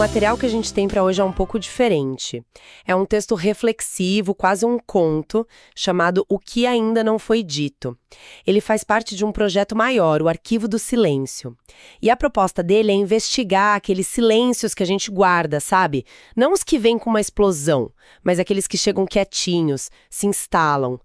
material que a gente tem para hoje é um pouco diferente. É um texto reflexivo, quase um conto, chamado O que Ainda Não Foi Dito. Ele faz parte de um projeto maior, o Arquivo do Silêncio. E a proposta dele é investigar aqueles silêncios que a gente guarda, sabe? Não os que vêm com uma explosão, mas aqueles que chegam quietinhos, se instalam.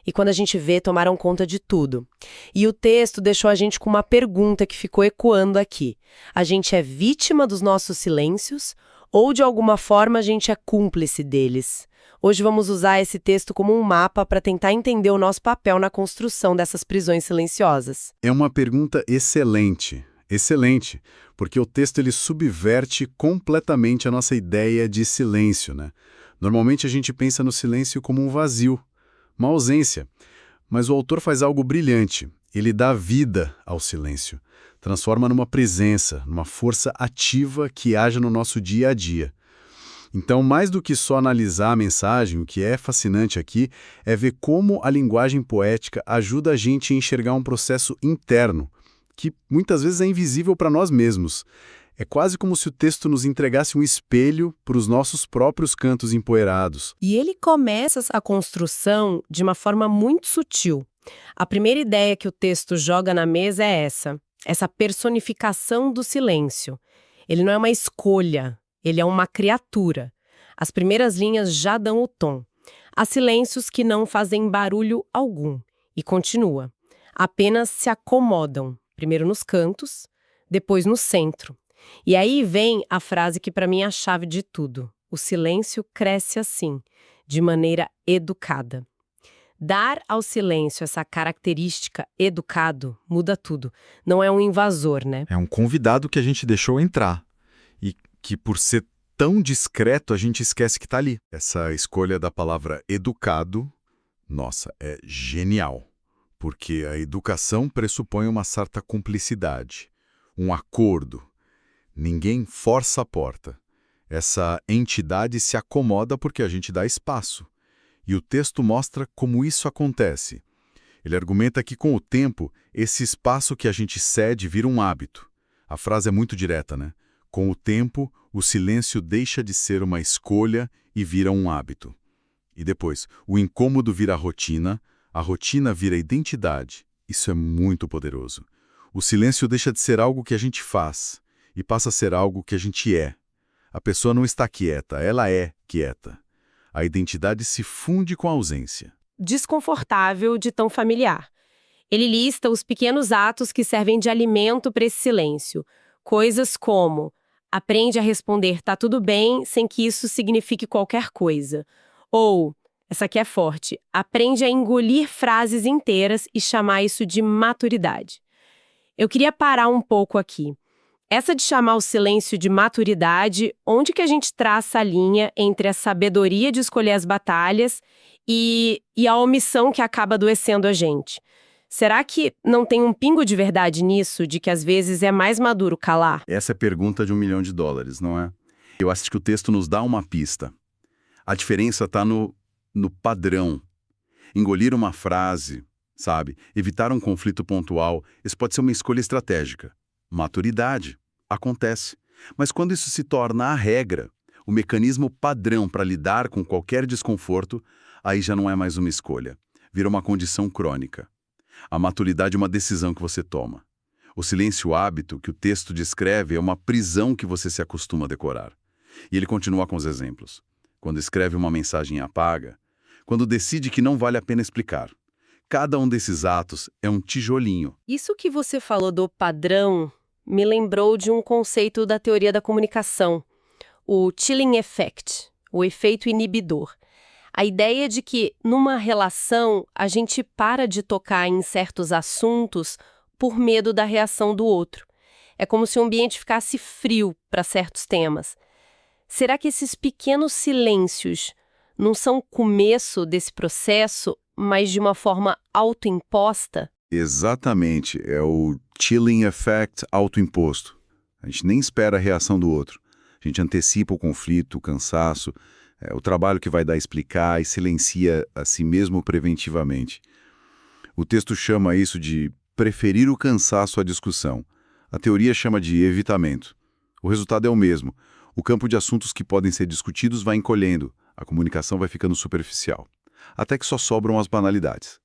E quando a gente vê, tomaram conta de tudo. E o texto deixou a gente com uma pergunta que ficou ecoando aqui. A gente é vítima dos nossos silêncios ou, de alguma forma, a gente é cúmplice deles? Hoje vamos usar esse texto como um mapa para tentar entender o nosso papel na construção dessas prisões silenciosas. É uma pergunta excelente, excelente, porque o texto ele subverte completamente a nossa ideia de silêncio, né? Normalmente a gente pensa no silêncio como um vazio, uma ausência, mas o autor faz algo brilhante. Ele dá vida ao silêncio, transforma numa presença, numa força ativa que age no nosso dia a dia. Então, mais do que só analisar a mensagem, o que é fascinante aqui é ver como a linguagem poética ajuda a gente a enxergar um processo interno, que muitas vezes é invisível para nós mesmos. É quase como se o texto nos entregasse um espelho para os nossos próprios cantos empoeirados. E ele começa a construção de uma forma muito sutil. A primeira ideia que o texto joga na mesa é essa personificação do silêncio. Ele não é uma escolha, ele é uma criatura. As primeiras linhas já dão o tom. Há silêncios que não fazem barulho algum. E continua. Apenas se acomodam, primeiro nos cantos, depois no centro. E aí vem a frase que para mim é a chave de tudo. O silêncio cresce assim, de maneira educada. Dar ao silêncio essa característica educado muda tudo. Não é um invasor, né? É um convidado que a gente deixou entrar e que, por ser tão discreto, a gente esquece que está ali. Essa escolha da palavra educado, nossa, é genial, porque a educação pressupõe uma certa cumplicidade, um acordo. Ninguém força a porta. Essa entidade se acomoda porque a gente dá espaço. E o texto mostra como isso acontece. Ele argumenta que, com o tempo, esse espaço que a gente cede vira um hábito. A frase é muito direta, né? Com o tempo, o silêncio deixa de ser uma escolha e vira um hábito. E depois, o incômodo vira a rotina vira identidade. Isso é muito poderoso. O silêncio deixa de ser algo que a gente faz e passa a ser algo que a gente é. A pessoa não está quieta, ela é quieta. A identidade se funde com a ausência. Desconfortável de tão familiar. Ele lista os pequenos atos que servem de alimento para esse silêncio. Coisas como: aprende a responder "tá tudo bem" sem que isso signifique qualquer coisa. Ou, essa aqui é forte, aprende a engolir frases inteiras e chamar isso de maturidade. Eu queria parar um pouco aqui. Essa de chamar o silêncio de maturidade, onde que a gente traça a linha entre a sabedoria de escolher as batalhas e a omissão que acaba adoecendo a gente? Será que não tem um pingo de verdade nisso, de que às vezes é mais maduro calar? Essa é a pergunta de $1 milhão, não é? Eu acho que o texto nos dá uma pista. A diferença está no padrão. Engolir uma frase, sabe? Evitar um conflito pontual, isso pode ser uma escolha estratégica. Maturidade. Acontece. Mas quando isso se torna a regra, o mecanismo padrão para lidar com qualquer desconforto, aí já não é mais uma escolha. Vira uma condição crônica. A maturidade é uma decisão que você toma. O silêncio hábito que o texto descreve é uma prisão que você se acostuma a decorar. E ele continua com os exemplos. Quando escreve uma mensagem e apaga, quando decide que não vale a pena explicar. Cada um desses atos é um tijolinho. Isso que você falou do padrão me lembrou de um conceito da teoria da comunicação, o chilling effect, o efeito inibidor. A ideia de que, numa relação, a gente para de tocar em certos assuntos por medo da reação do outro. É como se o ambiente ficasse frio para certos temas. Será que esses pequenos silêncios não são o começo desse processo, mas de uma forma autoimposta? Exatamente, é o chilling effect autoimposto. A gente nem espera a reação do outro. A gente antecipa o conflito, o cansaço, o trabalho que vai dar a explicar e silencia a si mesmo preventivamente. O texto chama isso de preferir o cansaço à discussão. A teoria chama de evitamento. O resultado é o mesmo. O campo de assuntos que podem ser discutidos vai encolhendo, a comunicação vai ficando superficial, até que só sobram as banalidades.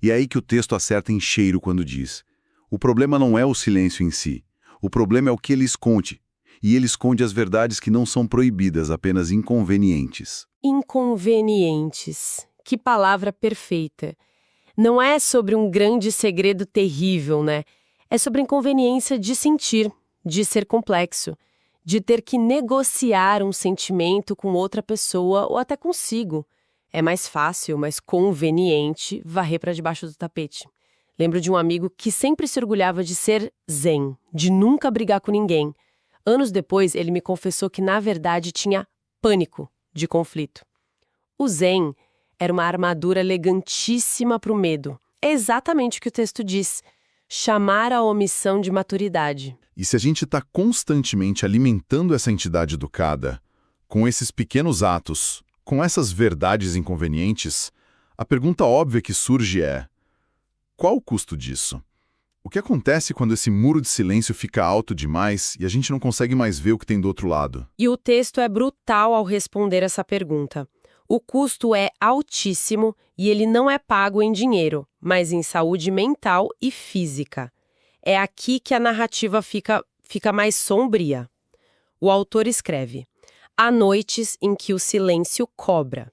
E é aí que o texto acerta em cheiro quando diz: o problema não é o silêncio em si, o problema é o que ele esconde. E ele esconde as verdades que não são proibidas, apenas inconvenientes. Inconvenientes. Que palavra perfeita. Não é sobre um grande segredo terrível, né? É sobre a inconveniência de sentir, de ser complexo, de ter que negociar um sentimento com outra pessoa ou até consigo. É mais fácil, mais conveniente varrer para debaixo do tapete. Lembro de um amigo que sempre se orgulhava de ser zen, de nunca brigar com ninguém. Anos depois, ele me confessou que, na verdade, tinha pânico de conflito. O zen era uma armadura elegantíssima para o medo. É exatamente o que o texto diz. Chamar a omissão de maturidade. E se a gente está constantemente alimentando essa entidade educada, com esses pequenos atos, com essas verdades inconvenientes, a pergunta óbvia que surge é: qual o custo disso? O que acontece quando esse muro de silêncio fica alto demais e a gente não consegue mais ver o que tem do outro lado? E o texto é brutal ao responder essa pergunta. O custo é altíssimo e ele não é pago em dinheiro, mas em saúde mental e física. É aqui que a narrativa fica mais sombria. O autor escreve: há noites em que o silêncio cobra.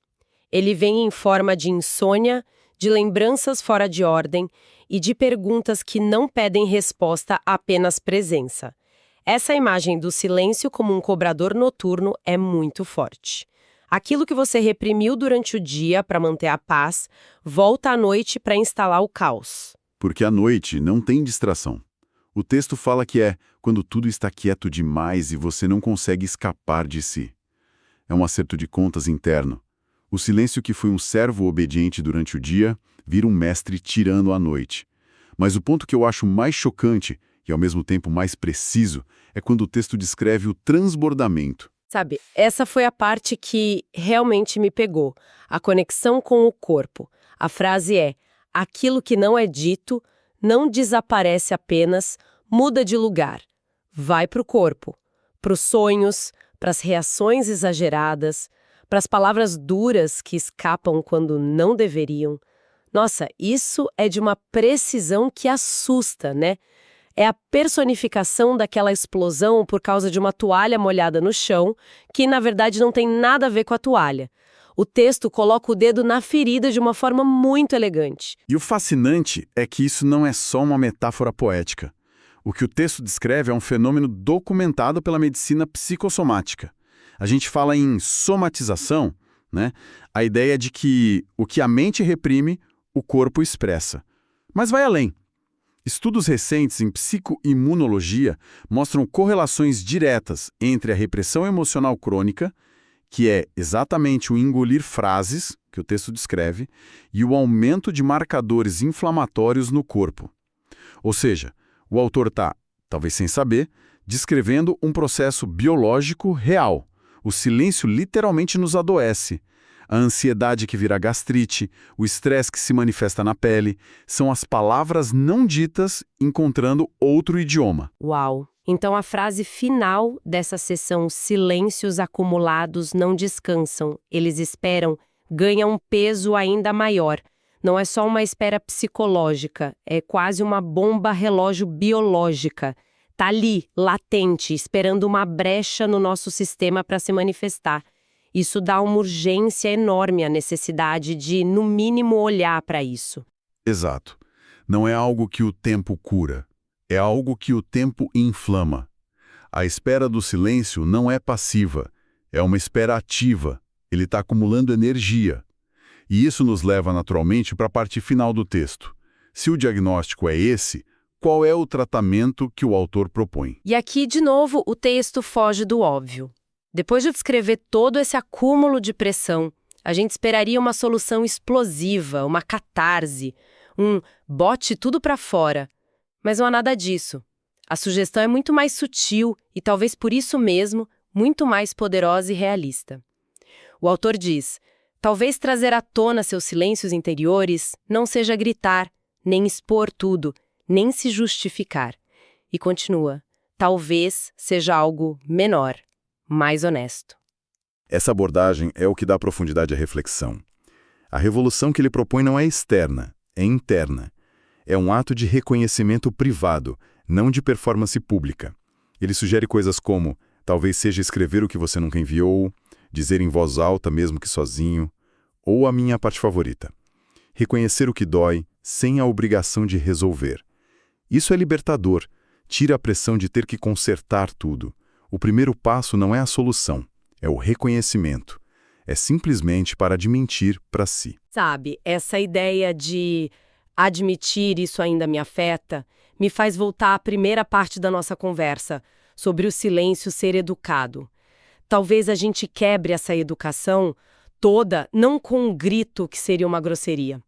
Ele vem em forma de insônia, de lembranças fora de ordem e de perguntas que não pedem resposta, apenas presença. Essa imagem do silêncio como um cobrador noturno é muito forte. Aquilo que você reprimiu durante o dia para manter a paz, volta à noite para instalar o caos. Porque à noite não tem distração. O texto fala que é quando tudo está quieto demais e você não consegue escapar de si. É um acerto de contas interno. O silêncio que foi um servo obediente durante o dia vira um mestre tirano à noite. Mas o ponto que eu acho mais chocante e ao mesmo tempo mais preciso é quando o texto descreve o transbordamento. Sabe, essa foi a parte que realmente me pegou. A conexão com o corpo. A frase é: aquilo que não é dito não desaparece apenas, muda de lugar. Vai para o corpo, para os sonhos, para as reações exageradas, para as palavras duras que escapam quando não deveriam. Nossa, isso é de uma precisão que assusta, né? É a personificação daquela explosão por causa de uma toalha molhada no chão, que na verdade não tem nada a ver com a toalha. O texto coloca o dedo na ferida de uma forma muito elegante. E o fascinante é que isso não é só uma metáfora poética. O que o texto descreve é um fenômeno documentado pela medicina psicossomática. A gente fala em somatização, né? A ideia de que o que a mente reprime, o corpo expressa. Mas vai além. Estudos recentes em psicoimunologia mostram correlações diretas entre a repressão emocional crônica, que é exatamente o engolir frases, que o texto descreve, e o aumento de marcadores inflamatórios no corpo. Ou seja, o autor está, talvez sem saber, descrevendo um processo biológico real. O silêncio literalmente nos adoece. A ansiedade que vira gastrite, o estresse que se manifesta na pele, são as palavras não ditas encontrando outro idioma. Uau! Então a frase final dessa sessão, silêncios acumulados não descansam, eles esperam, ganha um peso ainda maior. Não é só uma espera psicológica, é quase uma bomba relógio biológica. Tá ali, latente, esperando uma brecha no nosso sistema para se manifestar. Isso dá uma urgência enorme à necessidade de, no mínimo, olhar para isso. Exato. Não é algo que o tempo cura. É algo que o tempo inflama. A espera do silêncio não é passiva. É uma espera ativa. Ele está acumulando energia. E isso nos leva naturalmente para a parte final do texto. Se o diagnóstico é esse, qual é o tratamento que o autor propõe? E aqui, de novo, o texto foge do óbvio. Depois de descrever todo esse acúmulo de pressão, a gente esperaria uma solução explosiva, uma catarse, bote tudo para fora. Mas não há nada disso. A sugestão é muito mais sutil e, talvez por isso mesmo, muito mais poderosa e realista. O autor diz: talvez trazer à tona seus silêncios interiores não seja gritar, nem expor tudo, nem se justificar. E continua: talvez seja algo menor. mais honesto. Essa abordagem é o que dá profundidade à reflexão. A revolução que ele propõe não é externa, é interna. É um ato de reconhecimento privado, não de performance pública. Ele sugere coisas como, talvez seja escrever o que você nunca enviou, dizer em voz alta mesmo que sozinho, ou a minha parte favorita, reconhecer o que dói sem a obrigação de resolver. Isso é libertador, tira a pressão de ter que consertar tudo. O primeiro passo não é a solução, é o reconhecimento. É simplesmente parar de mentir para si. Sabe, essa ideia de admitir isso ainda me afeta, me faz voltar à primeira parte da nossa conversa, sobre o silêncio ser educado. Talvez a gente quebre essa educação toda, não com um grito que seria uma grosseria,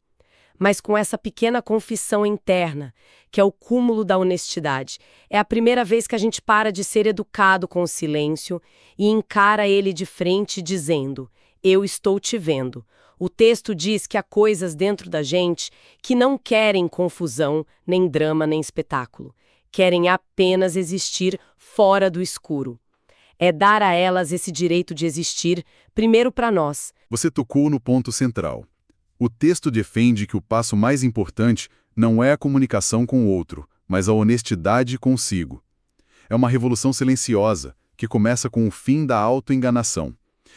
mas com essa pequena confissão interna, que é o cúmulo da honestidade. É a primeira vez que a gente para de ser educado com o silêncio e encara ele de frente dizendo: eu estou te vendo. O texto diz que há coisas dentro da gente que não querem confusão, nem drama, nem espetáculo. Querem apenas existir fora do escuro. É dar a elas esse direito de existir, primeiro para nós. Você tocou no ponto central. O texto defende que o passo mais importante não é a comunicação com o outro, mas a honestidade consigo. É uma revolução silenciosa, que começa com o fim da autoenganação.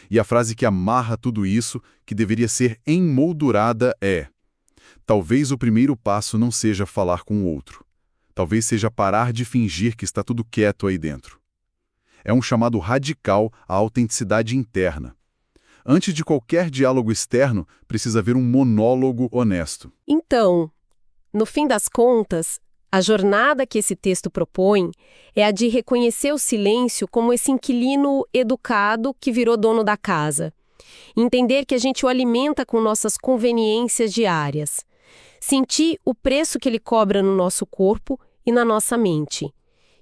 E a frase que amarra tudo isso, que deveria ser emoldurada, é: talvez o primeiro passo não seja falar com o outro. Talvez seja parar de fingir que está tudo quieto aí dentro. É um chamado radical à autenticidade interna. Antes de qualquer diálogo externo, precisa haver um monólogo honesto. Então, no fim das contas, a jornada que esse texto propõe é a de reconhecer o silêncio como esse inquilino educado que virou dono da casa. Entender que a gente o alimenta com nossas conveniências diárias. Sentir o preço que ele cobra no nosso corpo e na nossa mente.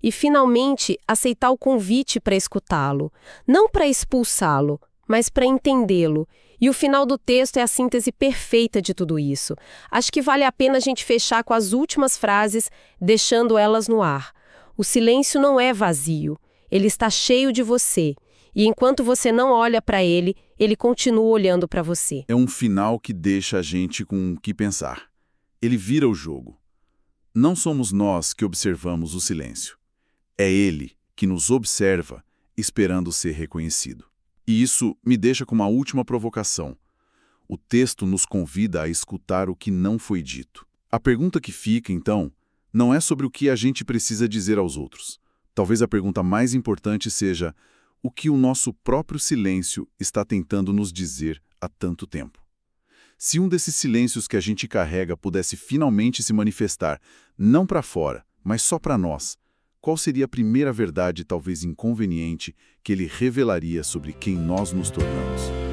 E, finalmente, aceitar o convite para escutá-lo. Não para expulsá-lo, mas para entendê-lo. E o final do texto é a síntese perfeita de tudo isso. Acho que vale a pena a gente fechar com as últimas frases, deixando elas no ar. O silêncio não é vazio, ele está cheio de você. E enquanto você não olha para ele, ele continua olhando para você. É um final que deixa a gente com o que pensar. Ele vira o jogo. Não somos nós que observamos o silêncio. É ele que nos observa, esperando ser reconhecido. E isso me deixa com uma última provocação. O texto nos convida a escutar o que não foi dito. A pergunta que fica, então, não é sobre o que a gente precisa dizer aos outros. Talvez a pergunta mais importante seja o que o nosso próprio silêncio está tentando nos dizer há tanto tempo. Se um desses silêncios que a gente carrega pudesse finalmente se manifestar, não para fora, mas só para nós, qual seria a primeira verdade, talvez inconveniente, que ele revelaria sobre quem nós nos tornamos?